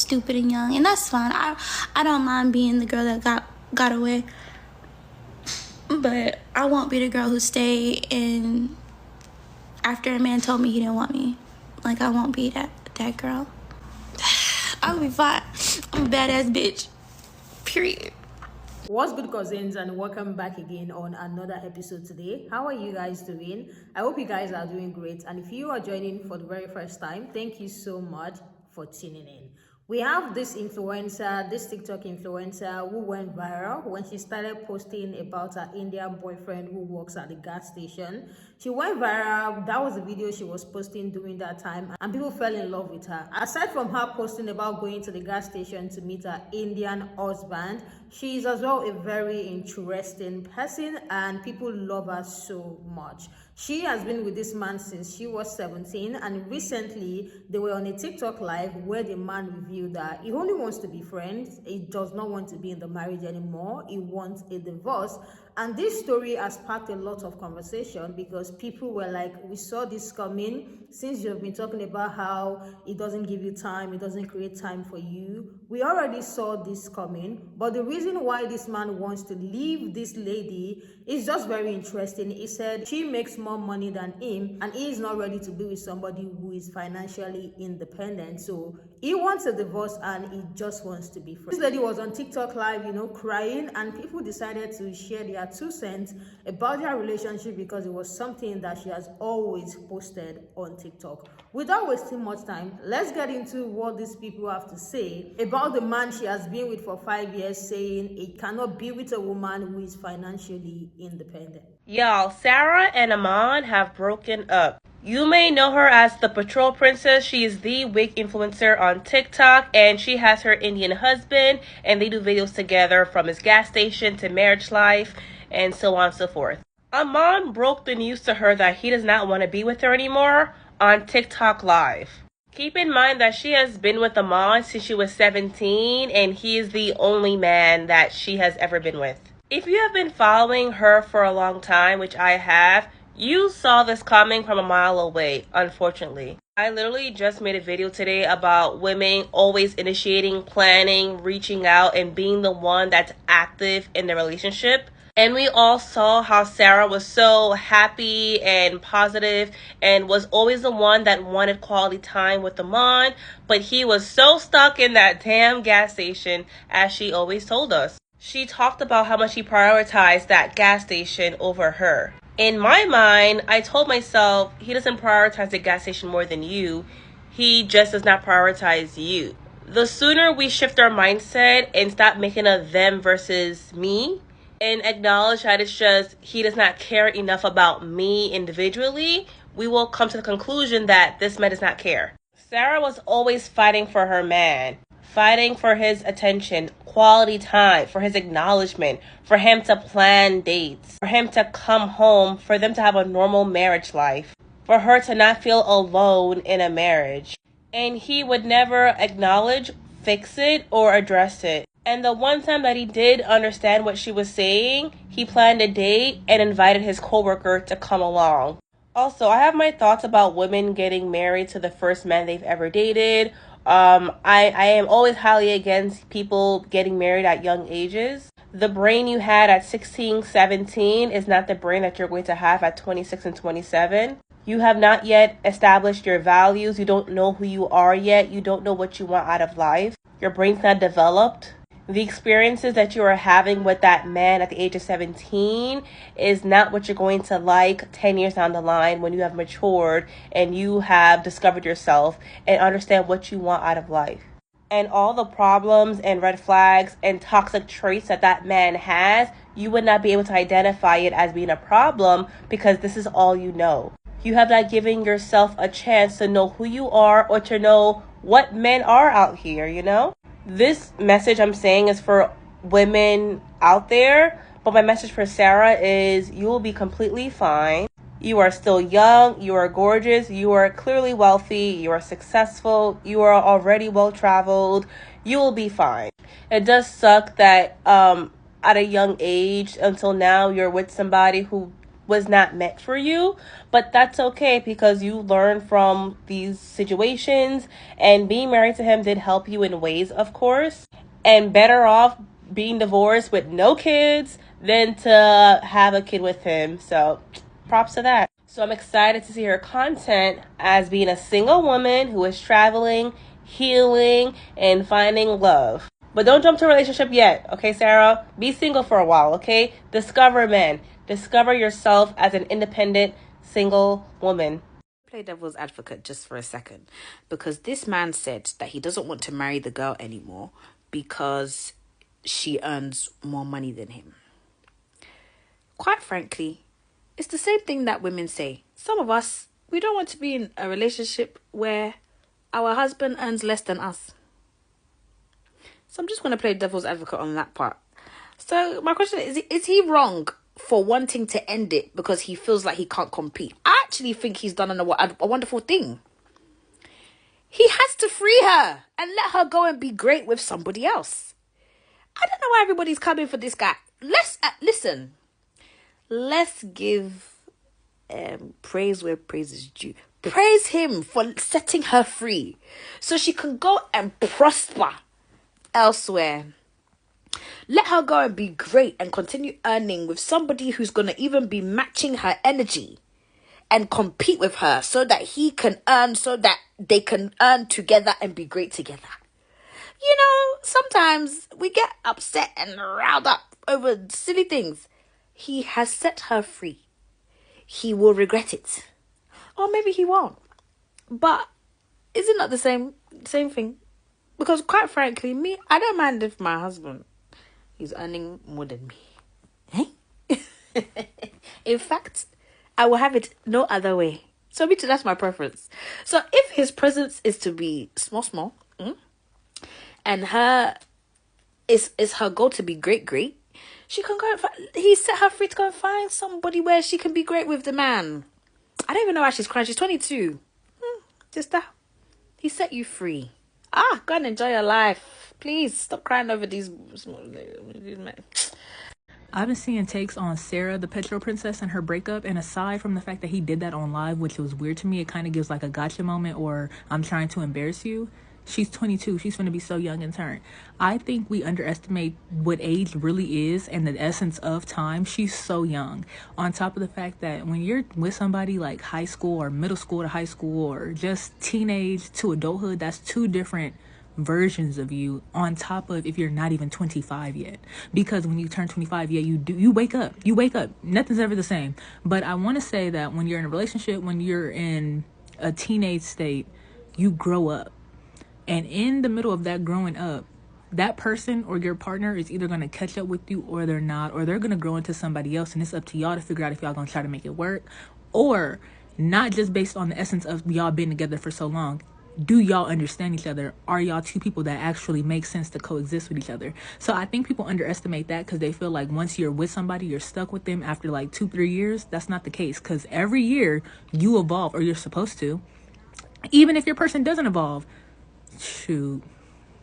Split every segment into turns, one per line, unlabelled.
stupid and young, and that's fine. I don't mind being the girl that got away, but I won't be the girl who stayed and after a man told me he didn't want me. Like, I won't be that girl. I'll be fine. I'm a badass bitch. Period.
What's good, cousins, and welcome back again on another episode today. How are you guys doing? I hope you guys are doing great, and if you are joining for the very first time, thank you so much for tuning in. We have this influencer, this TikTok influencer who went viral when she started posting about her Indian boyfriend who works at the gas station. She went viral. That was the video she was posting during that time, and people fell in love with her. Aside from her posting about going to the gas station to meet her Indian husband, she is as well a very interesting person, and people love her so much. She has been with this man since she was 17, and recently they were on a TikTok live where the man revealed that he only wants to be friends. He does not want to be in the marriage anymore. He wants a divorce. And this story has sparked a lot of conversation because people were like, we saw this coming since you've been talking about how it doesn't give you time, it doesn't create time for you. We already saw this coming, but the reason why this man wants to leave this lady is just very interesting. He said she makes more money than him and he is not ready to be with somebody who is financially independent. So he wants a divorce and he just wants to be friends. This lady was on TikTok live, crying, and people decided to share their 2 cents about their relationship because it was something that she has always posted on TikTok. Without wasting much time, let's get into what these people have to say about the man she has been with for 5 years, saying he cannot be with a woman who is financially independent.
Y'all, Sarah and Aman have broken up. You may know her as the Patrol Princess. She is the wig influencer on TikTok, and she has her Indian husband, and they do videos together from his gas station to marriage life, and so on and so forth. Aman broke the news to her that he does not want to be with her anymore on TikTok Live. Keep in mind that she has been with Aman since she was 17, and he is the only man that she has ever been with. If you have been following her for a long time, which I have, you saw this coming from a mile away, unfortunately. I literally just made a video today about women always initiating, planning, reaching out, and being the one that's active in the relationship. And we all saw how Sarah was so happy and positive and was always the one that wanted quality time with Aman, but he was so stuck in that damn gas station, as she always told us. She talked about how much he prioritized that gas station over her. In my mind, I told myself, he doesn't prioritize the gas station more than you. He just does not prioritize you. The sooner we shift our mindset and stop making a them versus me, and acknowledge that it's just he does not care enough about me individually, we will come to the conclusion that this man does not care. Sarah was always fighting for her man, fighting for his attention, quality time, for his acknowledgement, for him to plan dates, for him to come home, for them to have a normal marriage life, for her to not feel alone in a marriage. And he would never acknowledge, fix it, or address it. And the one time that he did understand what she was saying, he planned a date and invited his coworker to come along. Also, I have my thoughts about women getting married to the first man they've ever dated. I am always highly against people getting married at young ages. The brain you had at 16, 17 is not the brain that you're going to have at 26 and 27. You have not yet established your values. You don't know who you are yet. You don't know what you want out of life. Your brain's not developed. The experiences that you are having with that man at the age of 17 is not what you're going to like 10 years down the line when you have matured and you have discovered yourself and understand what you want out of life. And all the problems and red flags and toxic traits that that man has, you would not be able to identify it as being a problem because this is all you know. You have not given yourself a chance to know who you are or to know what men are out here, This message I'm saying is for women out there, but my message for Sarah is you will be completely fine. You are still young, you are gorgeous, you are clearly wealthy, you are successful, you are already well-traveled, you will be fine. It does suck that at a young age until now you're with somebody who was not meant for you, but that's okay because you learn from these situations, and being married to him did help you in ways, of course, and better off being divorced with no kids than to have a kid with him. So props to that. So I'm excited to see her content as being a single woman who is traveling, healing, and finding love. But don't jump to a relationship yet, okay, Sarah? Be single for a while, okay? Discover men. Discover yourself as an independent, single woman.
Play devil's advocate just for a second, because this man said that he doesn't want to marry the girl anymore because she earns more money than him. Quite frankly, it's the same thing that women say. Some of us, we don't want to be in a relationship where our husband earns less than us. So I'm just going to play devil's advocate on that part. So my question is he wrong for wanting to end it because he feels like he can't compete? I actually think he's done a wonderful thing. He has to free her and let her go and be great with somebody else. I don't know why everybody's coming for this guy. Listen. Let's give praise where praise is due. Praise him for setting her free so she can go and prosper elsewhere. Let her go and be great and continue earning with somebody who's going to even be matching her energy and compete with her so that he can earn, so that they can earn together and be great together. You know, sometimes we get upset and riled up over silly things. He has set her free. He will regret it. Or maybe he won't. But is it not the same thing? Because quite frankly, me, I don't mind if my husband is earning more than me. Eh? In fact, I will have it no other way. So me too, that's my preference. So if his presence is to be small, and her is her goal to be great, she can go and he set her free to go and find somebody where she can be great with the man. I don't even know why she's crying. She's 22. Just that. He set you free. Go and enjoy your life. Please stop crying over these men.
I've been seeing takes on Sarah, the Petro Princess, and her breakup. And aside from the fact that he did that on live, which was weird to me, it kind of gives like a gotcha moment or I'm trying to embarrass you. She's 22. She's going to be so young and turned. I think we underestimate what age really is and the essence of time. She's so young. On top of the fact that when you're with somebody like high school or middle school to high school or just teenage to adulthood, that's two different versions of you, on top of if you're not even 25 yet. Because when you turn 25, you wake up. Nothing's ever the same. But I want to say that when you're in a relationship, when you're in a teenage state, you grow up. And in the middle of that growing up, that person or your partner is either going to catch up with you or they're not, or they're going to grow into somebody else. And it's up to y'all to figure out if y'all going to try to make it work, or not just based on the essence of y'all being together for so long. Do y'all understand each other? Are y'all two people that actually make sense to coexist with each other? So I think people underestimate that because they feel like once you're with somebody, you're stuck with them after like 2-3 years. That's not the case, because every year you evolve, or you're supposed to. Even if your person doesn't evolve, shoot,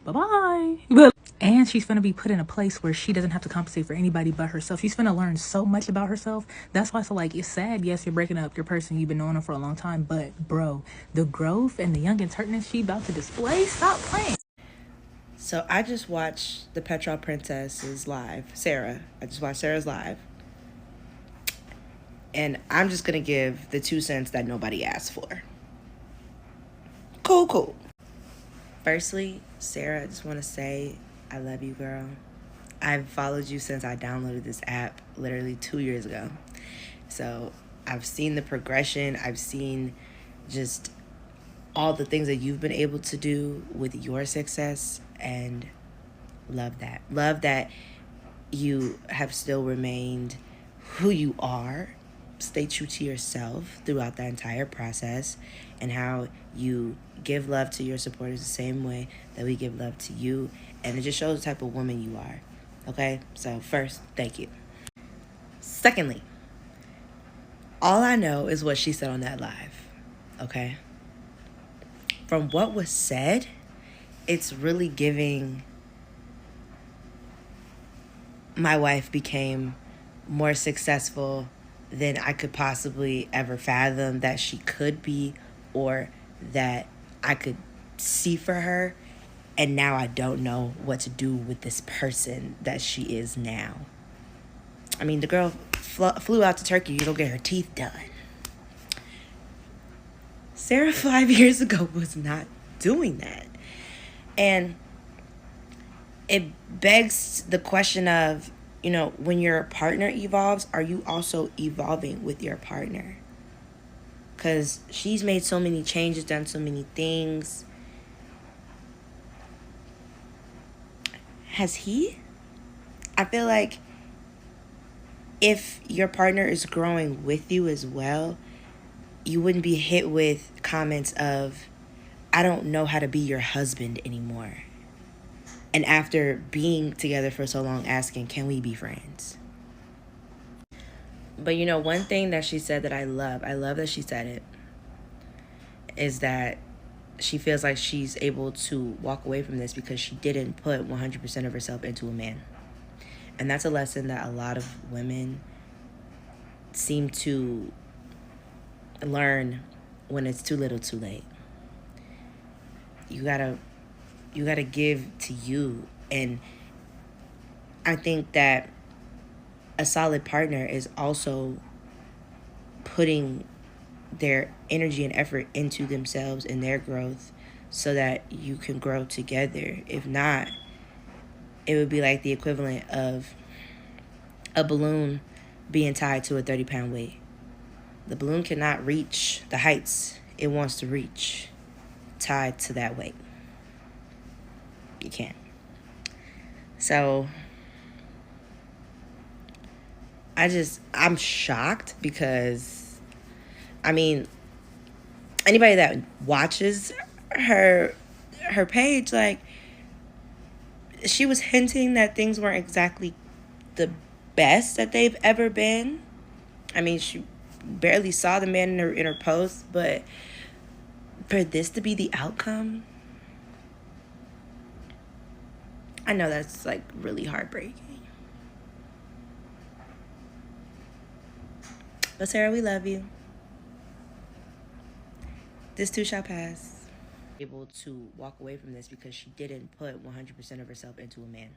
bye-bye. And she's going to be put in a place where she doesn't have to compensate for anybody but herself. She's going to learn so much about herself. That's why I feel like it's sad. Yes, you're breaking up your person. You've been knowing them for a long time. But, bro, the growth and the young and turntness she about to display, stop playing.
So I just watched the Petrol Princess's live. Sarah. I just watched Sarah's live. And I'm just going to give the 2 cents that nobody asked for. Cool. Firstly, Sarah, I just want to say I love you, girl. I've followed you since I downloaded this app literally 2 years ago. So I've seen the progression. I've seen just all the things that you've been able to do with your success, and love that. Love that you have still remained who you are. Stay true to yourself throughout that entire process, and how you give love to your supporters the same way that we give love to you. And it just shows the type of woman you are. Okay? So first, thank you. Secondly, all I know is what she said on that live. Okay? From what was said, it's really giving my wife became more successful than I could possibly ever fathom that she could be, or that I could see for her. And now I don't know what to do with this person that she is now. I mean, the girl flew out to Turkey to go get her teeth done. Sarah 5 years ago was not doing that. And it begs the question of, when your partner evolves, are you also evolving with your partner? Because she's made so many changes, done so many things. Has he? I feel like if your partner is growing with you as well, you wouldn't be hit with comments of, I don't know how to be your husband anymore. And after being together for so long, asking, can we be friends? But one thing that she said that I love that she said it, is that she feels like she's able to walk away from this because she didn't put 100% of herself into a man. And that's a lesson that a lot of women seem to learn when it's too little too late. You gotta give to you. And I think that a solid partner is also putting their energy and effort into themselves and their growth so that you can grow together. If not, it would be like the equivalent of a balloon being tied to a 30-pound weight. The balloon cannot reach the heights it wants to reach tied to that weight. You can't. So I'm shocked because, anybody that watches her page, like, she was hinting that things weren't exactly the best that they've ever been. She barely saw the man in her post, but for this to be the outcome, I know that's like really heartbreaking. But Sarah, we love you. This too shall pass. Able to walk away from this because she didn't put 100% of herself into a man.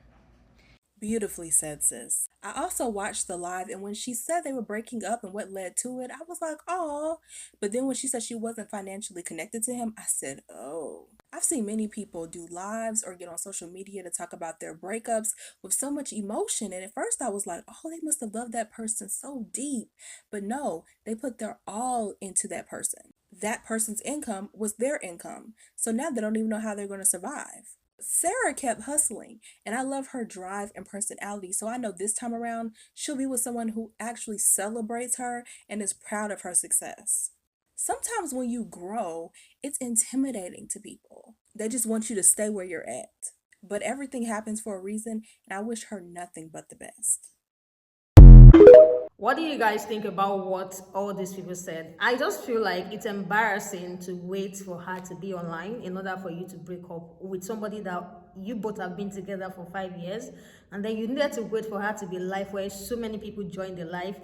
Beautifully said, sis. I also watched the live, and when she said they were breaking up and what led to it, I was like, oh. But then when she said she wasn't financially connected to him, I said, oh. I've seen many people do lives or get on social media to talk about their breakups with so much emotion. And at first I was like, oh, they must have loved that person so deep. But no, they put their all into that person. That person's income was their income. So now they don't even know how they're going to survive. Sarah kept hustling, and I love her drive and personality, so I know this time around she'll be with someone who actually celebrates her and is proud of her success. Sometimes when you grow, it's intimidating to people. They just want you to stay where you're at. But everything happens for a reason, and I wish her nothing but the best.
What do you guys think about what all these people said? I just feel like it's embarrassing to wait for her to be online in order for you to break up with somebody that you both have been together for 5 years, and then you needed to wait for her to be live where so many people join the live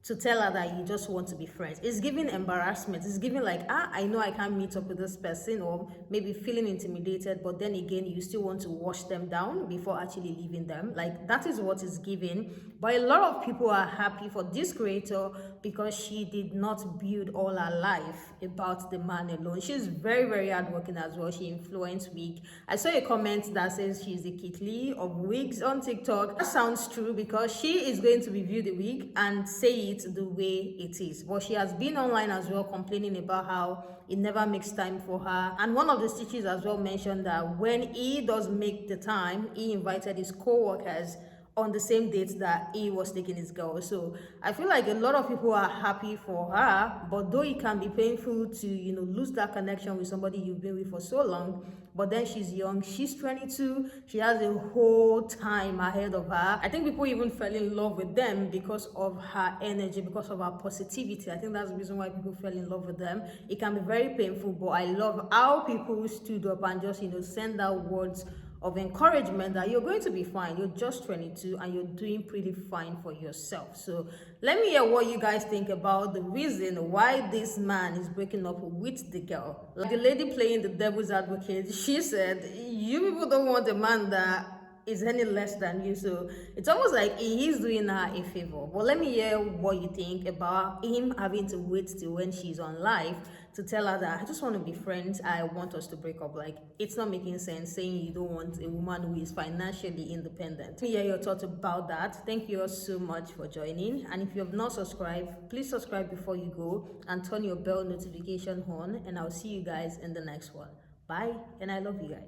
to tell her that you just want to be friends. It's giving embarrassment. It's giving like, I know I can't meet up with this person, or maybe feeling intimidated, but then again, you still want to wash them down before actually leaving them. Like, that is what is giving. But a lot of people are happy for this creator because she did not build all her life about the man alone. She's very, very hardworking as well. She influenced wig. I saw a comment that says she's the Kit Lee of wigs on TikTok. That sounds true because she is going to review the wig and say it the way it is. But she has been online as well complaining about how it never makes time for her. And one of the stitches as well mentioned that when he does make the time, he invited his co-workers on the same date that he was taking his girl. So I feel like a lot of people are happy for her, but though it can be painful to, lose that connection with somebody you've been with for so long, but then she's young, she's 22, she has a whole time ahead of her. I think people even fell in love with them because of her energy, because of her positivity. I think that's the reason why people fell in love with them. It can be very painful, but I love how people stood up and just, send out words of encouragement that you're going to be fine. You're just 22 and you're doing pretty fine for yourself. So let me hear what you guys think about the reason why this man is breaking up with the girl. Like the lady playing the devil's advocate, she said, you people don't want a man that is any less than you, so it's almost like he is doing her a favor. But let me hear what you think about him having to wait till when she's on live to tell her that I just want to be friends, I want us to break up. Like, it's not making sense saying you don't want a woman who is financially independent. Let me hear your thoughts about that. Thank you all so much for joining, and if you have not subscribed, please subscribe before you go and turn your bell notification on, and I'll see you guys in the next one. Bye, and I love you guys.